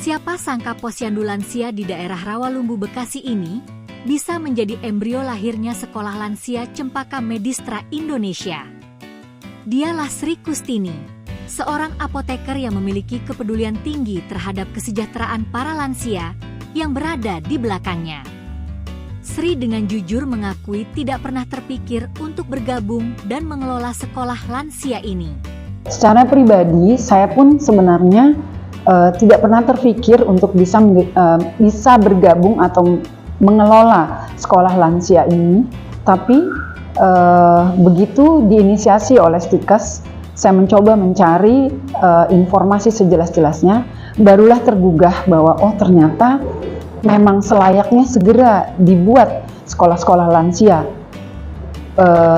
Siapa sangka posyandu lansia di daerah Rawalumbu, Bekasi ini bisa menjadi embrio lahirnya Sekolah Lansia Cempaka Medistra Indonesia. Dialah Sri Kustini, seorang apoteker yang memiliki kepedulian tinggi terhadap kesejahteraan para lansia yang berada di belakangnya. Sri dengan jujur mengakui tidak pernah terpikir untuk bergabung dan mengelola sekolah lansia ini. Secara pribadi, saya pun sebenarnya tidak pernah terpikir untuk bisa bergabung atau mengelola sekolah lansia ini. Tapi begitu diinisiasi oleh Stikes, saya mencoba mencari informasi sejelas-jelasnya, barulah tergugah bahwa ternyata memang selayaknya segera dibuat sekolah-sekolah lansia,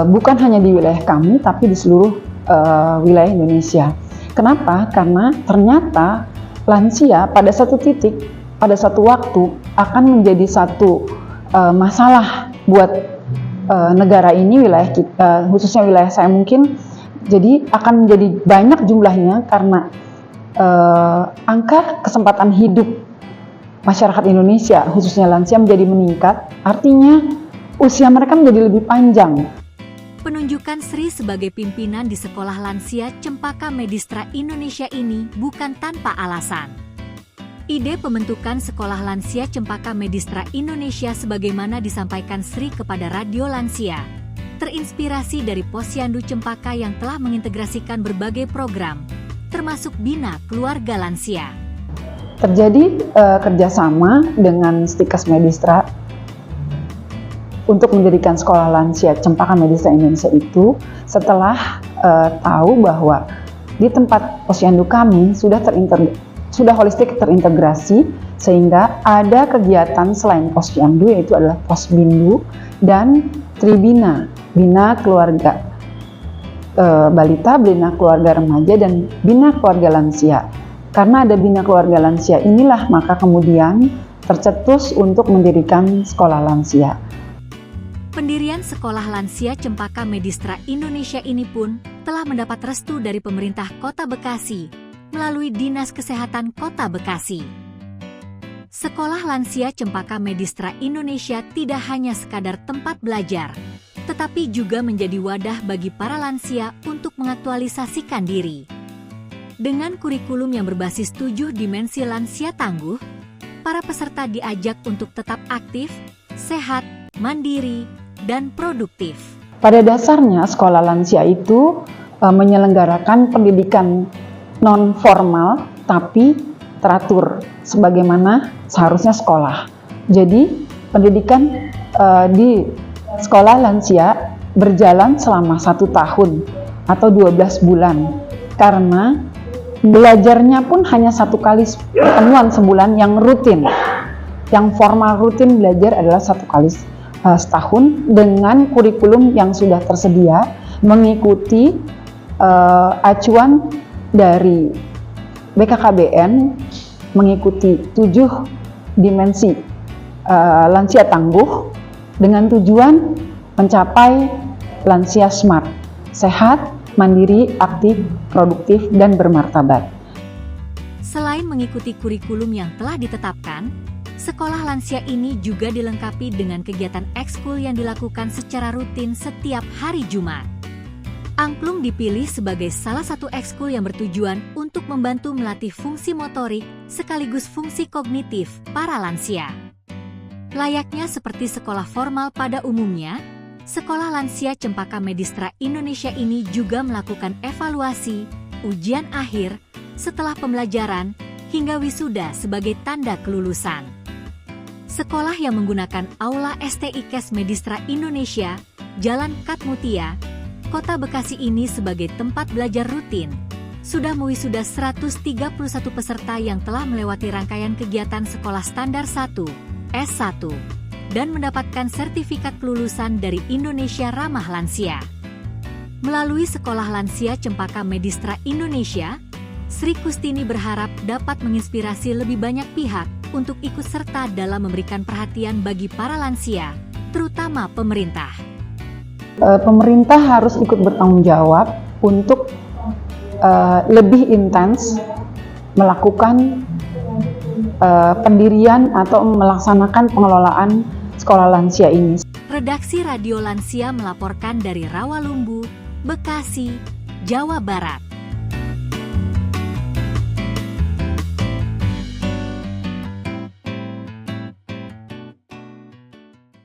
bukan hanya di wilayah kami, tapi di seluruh wilayah Indonesia. Kenapa? Karena ternyata lansia pada satu titik, pada satu waktu akan menjadi satu masalah buat negara ini, wilayah kita, khususnya wilayah saya mungkin. Jadi akan menjadi banyak jumlahnya karena angka kesempatan hidup masyarakat Indonesia, khususnya lansia, menjadi meningkat. Artinya usia mereka menjadi lebih panjang. Penunjukan Sri sebagai pimpinan di Sekolah Lansia Cempaka Medistra Indonesia ini bukan tanpa alasan. Ide pembentukan Sekolah Lansia Cempaka Medistra Indonesia sebagaimana disampaikan Sri kepada Radio Lansia, terinspirasi dari Posyandu Cempaka yang telah mengintegrasikan berbagai program, termasuk Bina Keluarga Lansia. Terjadi kerjasama dengan Stikes Medistra untuk mendirikan Sekolah Lansia Cempaka Medistra Indonesia itu setelah tahu bahwa di tempat posyandu kami sudah holistik terintegrasi, sehingga ada kegiatan selain posyandu, yaitu adalah posbindu dan tribina, bina keluarga balita, bina keluarga remaja, dan bina keluarga lansia. Karena ada bina keluarga lansia inilah maka kemudian tercetus untuk mendirikan sekolah lansia. Pendirian Sekolah Lansia Cempaka Medistra Indonesia ini pun telah mendapat restu dari pemerintah Kota Bekasi melalui Dinas Kesehatan Kota Bekasi. Sekolah Lansia Cempaka Medistra Indonesia tidak hanya sekadar tempat belajar, tetapi juga menjadi wadah bagi para lansia untuk mengaktualisasikan diri. Dengan kurikulum yang berbasis 7 dimensi lansia tangguh, para peserta diajak untuk tetap aktif, sehat, mandiri, dan produktif. Pada dasarnya sekolah lansia itu menyelenggarakan pendidikan non-formal tapi teratur sebagaimana seharusnya sekolah. Jadi pendidikan di sekolah lansia berjalan selama 1 tahun atau 12 bulan karena belajarnya pun hanya 1 kali pertemuan sebulan yang rutin. Yang formal rutin belajar adalah 1 kali setahun dengan kurikulum yang sudah tersedia, mengikuti acuan dari BKKBN, mengikuti 7 dimensi lansia tangguh dengan tujuan mencapai lansia smart, sehat, mandiri, aktif, produktif, dan bermartabat. Selain mengikuti kurikulum yang telah ditetapkan, sekolah lansia ini juga dilengkapi dengan kegiatan ekskul yang dilakukan secara rutin setiap hari Jumat. Angklung dipilih sebagai salah satu ekskul yang bertujuan untuk membantu melatih fungsi motorik sekaligus fungsi kognitif para lansia. Layaknya seperti sekolah formal pada umumnya, Sekolah Lansia Cempaka Medistra Indonesia ini juga melakukan evaluasi, ujian akhir, setelah pembelajaran, hingga wisuda sebagai tanda kelulusan. Sekolah yang menggunakan Aula STIKes Medistra Indonesia, Jalan Katmutia, Kota Bekasi ini sebagai tempat belajar rutin, sudah mewisuda 131 peserta yang telah melewati rangkaian kegiatan sekolah standar 1, S1, dan mendapatkan sertifikat kelulusan dari Indonesia Ramah Lansia. Melalui Sekolah Lansia Cempaka Medistra Indonesia, Sri Kustini berharap dapat menginspirasi lebih banyak pihak untuk ikut serta dalam memberikan perhatian bagi para lansia, terutama pemerintah. Pemerintah harus ikut bertanggung jawab untuk lebih intens melakukan pendirian atau melaksanakan pengelolaan sekolah lansia ini. Redaksi Radio Lansia melaporkan dari Rawalumbu, Bekasi, Jawa Barat.